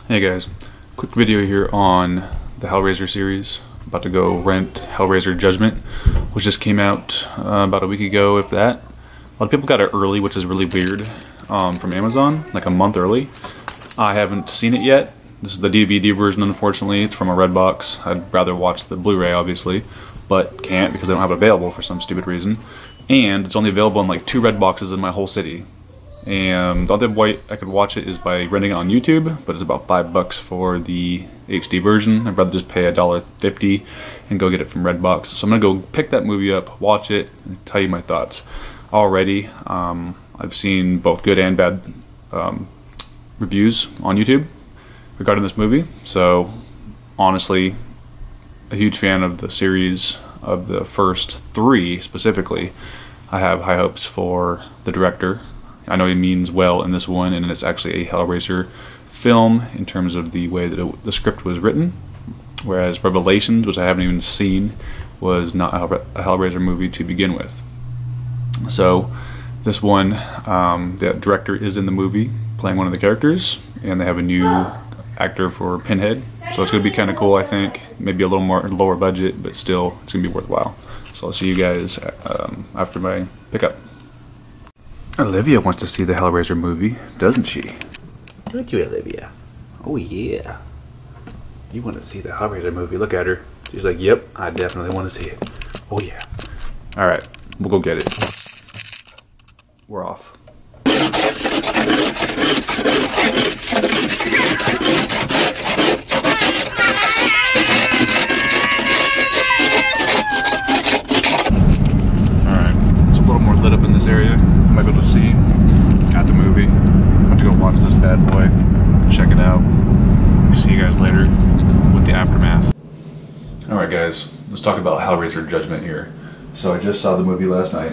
Hey guys, quick video here on the Hellraiser series. About to go rent Hellraiser Judgment, which just came out about a week ago, if that. A lot of people got it early, which is really weird, from Amazon, like a month early. I haven't seen it yet. This is the DVD version, unfortunately. It's from a Redbox. I'd rather watch the Blu-ray, obviously, but can't because they don't have it available for some stupid reason. And it's only available in like 2 Redboxes in my whole city. And the other way I could watch it is by renting it on YouTube, but it's about $5 for the HD version. I'd rather just pay $1.50 and go get it from Redbox. So I'm gonna go pick that movie up, watch it, and tell you my thoughts. Already, I've seen both good and bad reviews on YouTube regarding this movie. So honestly, a huge fan of the series, of the first 3 specifically. I have high hopes for the director. I know he means well in this one, and it's actually a Hellraiser film in terms of the way that the script was written, whereas Revelations, which I haven't even seen, was not a Hellraiser movie to begin with. So this one, the director is in the movie playing one of the characters, and they have a new actor for Pinhead, so it's going to be kind of cool, I think. Maybe a little more lower budget, but still it's going to be worthwhile. So I'll see you guys after my pickup. Olivia wants to see the Hellraiser movie, doesn't she? Don't you, Olivia? Oh yeah. You want to see the Hellraiser movie? Look at her. She's like, yep, I definitely want to see it. Oh yeah. Alright, we'll go get it. We're off. Alright, it's a little more lit up in this area. You might be able to see at the movie. I'm about to go watch this bad boy, check it out. See you guys later with the aftermath. Alright guys, let's talk about Hellraiser Judgment here. So I just saw the movie last night,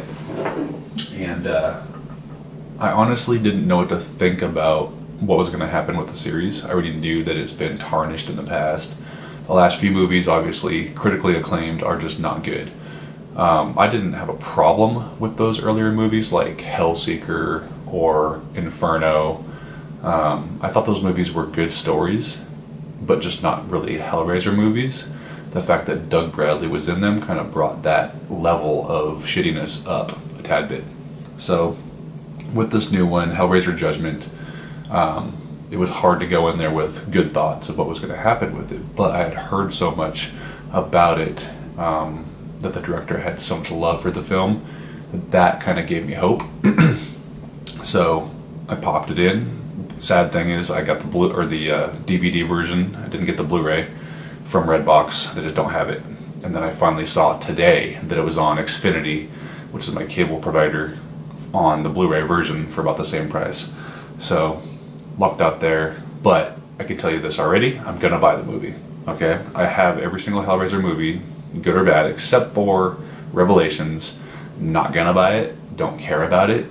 and I honestly didn't know what to think about what was going to happen with the series. I already knew that it's been tarnished in the past. The last few movies, obviously critically acclaimed, are just not good. I didn't have a problem with those earlier movies like Hellseeker or Inferno. I thought those movies were good stories, but just not really Hellraiser movies. The fact that Doug Bradley was in them kind of brought that level of shittiness up a tad bit. So with this new one, Hellraiser Judgment, it was hard to go in there with good thoughts of what was going to happen with it, but I had heard so much about it, that the director had so much love for the film, that kind of gave me hope. So I popped it in. Sad thing is, I got the DVD version. I didn't get the Blu-ray from Redbox. They just don't have it. And then I finally saw today that it was on Xfinity, which is my cable provider, on the Blu-ray version for about the same price. So lucked out there. But I can tell you this already: I'm gonna buy the movie. Okay, I have every single Hellraiser movie, good or bad, except for Revelations. Not gonna buy it. Don't care about it.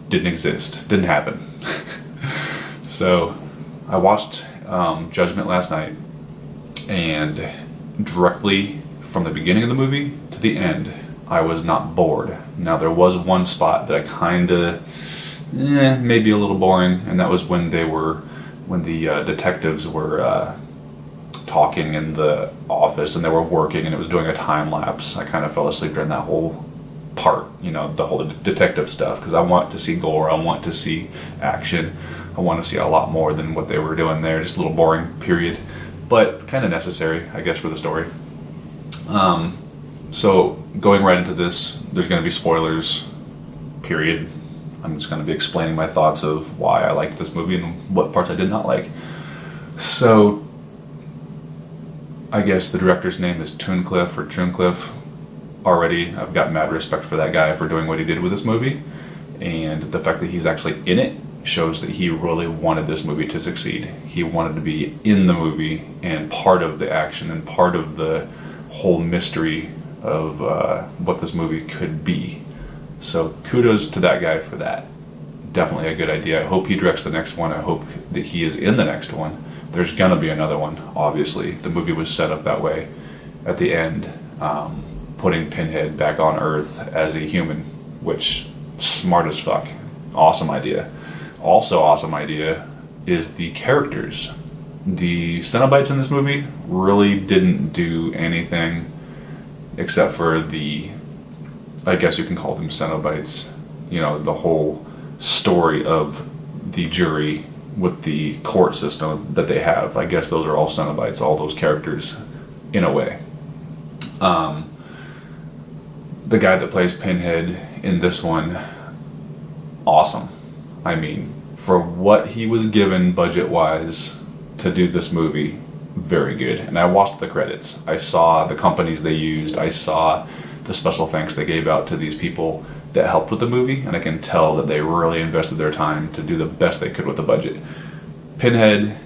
Didn't exist. Didn't happen. So I watched Judgment last night, and directly from the beginning of the movie to the end, I was not bored. Now there was one spot that I kinda, maybe a little boring, and that was when the detectives were talking in the office, and they were working, and it was doing a time lapse. I kind of fell asleep during that whole part, you know, the whole detective stuff, because I want to see gore, I want to see action, I want to see a lot more than what they were doing there. Just a little boring, period, but kind of necessary, I guess, for the story. So going right into this, there's going to be spoilers, period. I'm just going to be explaining my thoughts of why I liked this movie and what parts I did not like. So I guess the director's name is Tunecliffe. Already I've got mad respect for that guy for doing what he did with this movie, and the fact that he's actually in it shows that he really wanted this movie to succeed. He wanted to be in the movie and part of the action and part of the whole mystery of what this movie could be. So kudos to that guy for that. Definitely a good idea. I hope he directs the next one. I hope that he is in the next one. There's gonna be another one, obviously. The movie was set up that way at the end, putting Pinhead back on Earth as a human, which, smart as fuck. Awesome idea. Also awesome idea is the characters The cenobites in this movie really didn't do anything except for the, I guess you can call them cenobites, you know, the whole story of the jury with the court system that they have. I guess those are all cenobites, all those characters, in a way. The guy that plays Pinhead in this one, awesome. I mean, for what he was given budget-wise to do this movie, very good. And I watched the credits. I saw the companies they used. I saw the special thanks they gave out to these people that helped with the movie, and I can tell that they really invested their time to do the best they could with the budget. Pinhead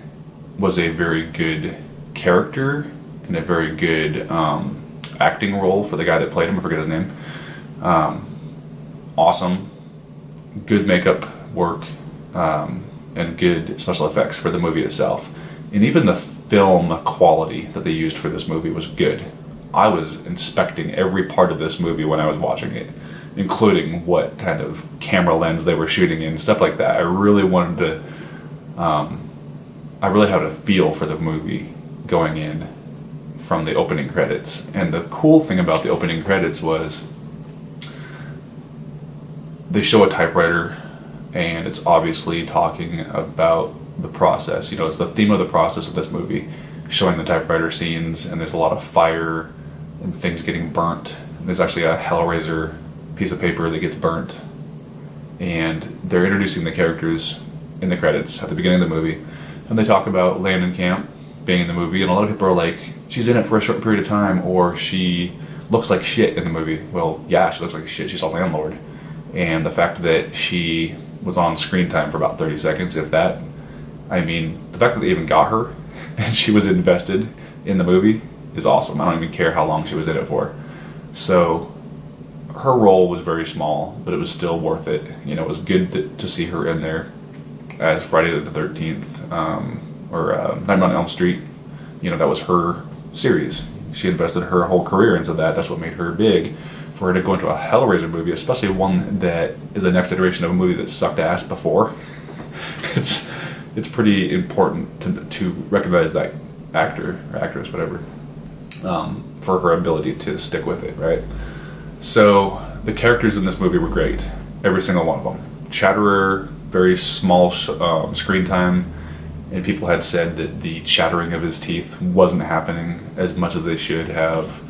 was a very good character and a very good acting role for the guy that played him. I forget his name. Awesome, good makeup work, and good special effects for the movie itself. And even the film quality that they used for this movie was good. I was inspecting every part of this movie when I was watching it, including what kind of camera lens they were shooting in, stuff like that. I really wanted to, I really had a feel for the movie going in from the opening credits. And the cool thing about the opening credits was they show a typewriter, and it's obviously talking about the process. You know, it's the theme of the process of this movie, showing the typewriter scenes, and there's a lot of fire and things getting burnt. There's actually a Hellraiser piece of paper that gets burnt, and they're introducing the characters in the credits at the beginning of the movie, and they talk about Landon Camp being in the movie, and a lot of people are like, she's in it for a short period of time, or she looks like shit in the movie. Well, yeah, she looks like shit. She's a landlord. And the fact that she was on screen time for about 30 seconds, if that, I mean, the fact that they even got her and she was invested in the movie is awesome. I don't even care how long she was in it for. So her role was very small, but it was still worth it. You know, it was good to see her in there as Friday the 13th, or Nightmare on Elm Street. You know, that was her series. She invested her whole career into that. That's what made her big. For her to go into a Hellraiser movie, especially one that is the next iteration of a movie that sucked ass before, it's pretty important to recognize that actor or actress, whatever, for her ability to stick with it, right? So the characters in this movie were great, every single one of them. Chatterer, very small screen time, and people had said that the chattering of his teeth wasn't happening as much as they should have.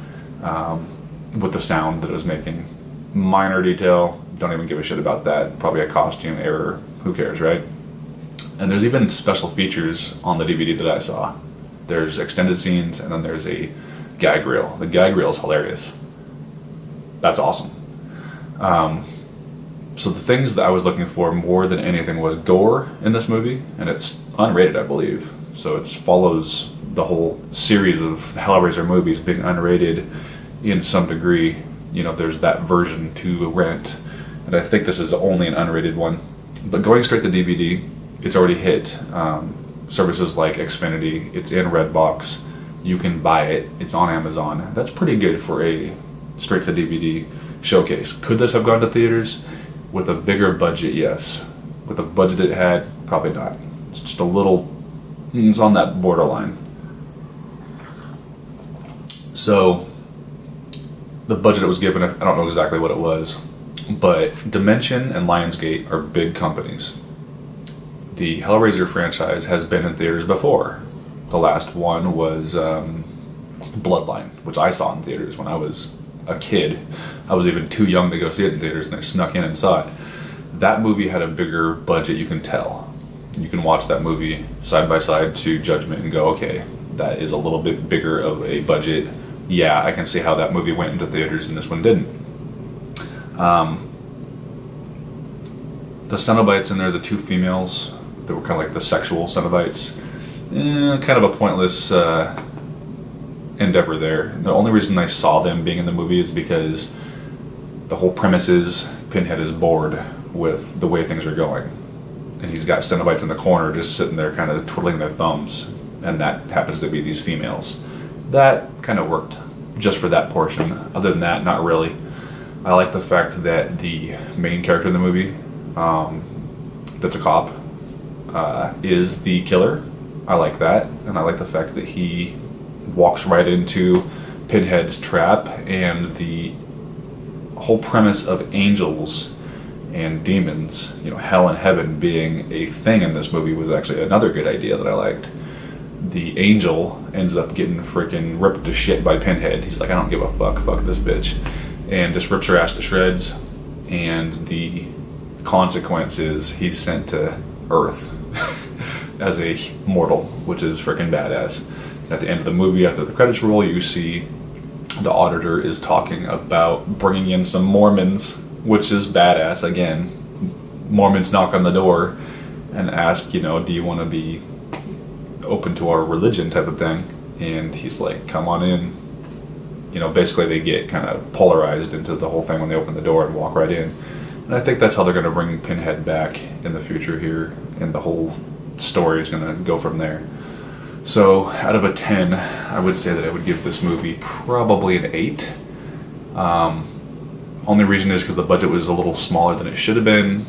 With the sound that it was making. Minor detail, don't even give a shit about that. Probably a costume error, who cares, right? And there's even special features on the DVD that I saw. There's extended scenes, and then there's a gag reel. The gag reel is hilarious. That's awesome. So the things that I was looking for more than anything was gore in this movie, and it's unrated, I believe. So it follows the whole series of Hellraiser movies being unrated in some degree. You know, there's that version to rent, and I think this is only an unrated one. But going straight to DVD, it's already hit services like Xfinity. It's in Redbox. You can buy it. It's on Amazon. That's pretty good for a straight to DVD showcase. Could this have gone to theaters with a bigger budget? Yes. With the budget it had, probably not. It's just a little, it's on that borderline. So the budget it was given, I don't know exactly what it was, but Dimension and Lionsgate are big companies. The Hellraiser franchise has been in theaters before. The last one was Bloodline, which I saw in theaters when I was a kid. I was even too young to go see it in theaters, and I snuck in and saw it. That movie had a bigger budget, you can tell. You can watch that movie side by side to Judgment and go, okay, that is a little bit bigger of a budget. Yeah, I can see how that movie went into theaters and this one didn't. The cenobites in there, the two females, that were kind of like the sexual cenobites, kind of a pointless endeavor there. The only reason I saw them being in the movie is because the whole premise is Pinhead is bored with the way things are going. And he's got cenobites in the corner just sitting there kind of twiddling their thumbs, and that happens to be these females. That kind of worked just for that portion. Other than that, not really. I like the fact that the main character in the movie, that's a cop, is the killer. I like that, and I like the fact that he walks right into Pinhead's trap, and the whole premise of angels and demons, you know, hell and heaven being a thing in this movie was actually another good idea that I liked. The angel ends up getting freaking ripped to shit by Pinhead. He's like, I don't give a fuck this bitch, and just rips her ass to shreds, and the consequence is he's sent to Earth as a mortal, which is freaking badass. At the end of the movie, after the credits roll, you see the auditor is talking about bringing in some Mormons, which is badass. Again, Mormons knock on the door and ask, you know, do you want to be open to our religion type of thing? And he's like, come on in. You know, basically they get kind of polarized into the whole thing when they open the door and walk right in. And I think that's how they're going to bring Pinhead back in the future here, and the whole story is going to go from there. So out of a 10, I would say that I would give this movie probably an 8. Only reason is because the budget was a little smaller than it should have been.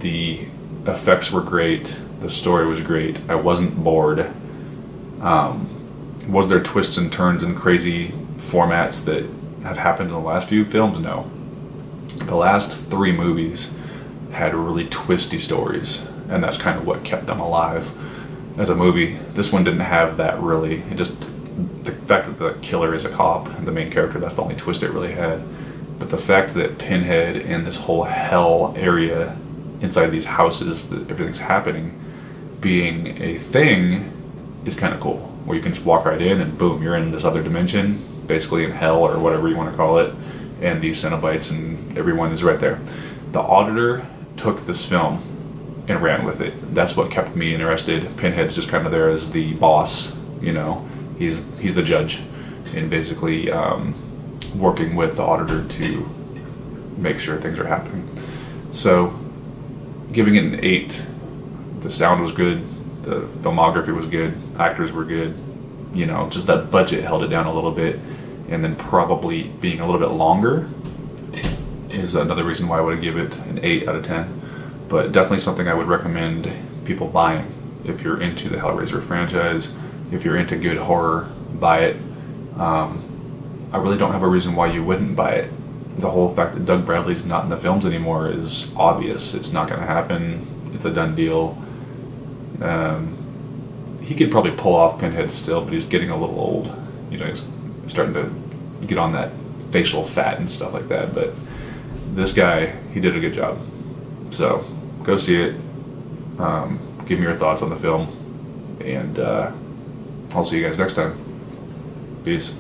The effects were great. The story was great. I wasn't bored. Was there twists and turns and crazy formats that have happened in the last few films? No. The last 3 movies had really twisty stories, and that's kind of what kept them alive as a movie. This one didn't have that really. It just, the fact that the killer is a cop and the main character, that's the only twist it really had. But the fact that Pinhead and this whole hell area inside these houses, that everything's happening, being a thing is kind of cool. Where you can just walk right in and boom, you're in this other dimension, basically in hell or whatever you want to call it, and these cenobites and everyone is right there. The Auditor took this film and ran with it. That's what kept me interested. Pinhead's just kind of there as the boss, you know. He's the judge, and basically working with the auditor to make sure things are happening. So, giving it an 8. The sound was good, the filmography was good, actors were good. You know, just that budget held it down a little bit, and then probably being a little bit longer is another reason why I would give it an 8 out of 10. But definitely something I would recommend people buying. If you're into the Hellraiser franchise, if you're into good horror, buy it. I really don't have a reason why you wouldn't buy it. The whole fact that Doug Bradley's not in the films anymore is obvious. It's not going to happen. It's a done deal. He could probably pull off Pinhead still, but he's getting a little old. You know, he's starting to get on that facial fat and stuff like that. But this guy, he did a good job. So, go see it. Give me your thoughts on the film. And I'll see you guys next time. Peace.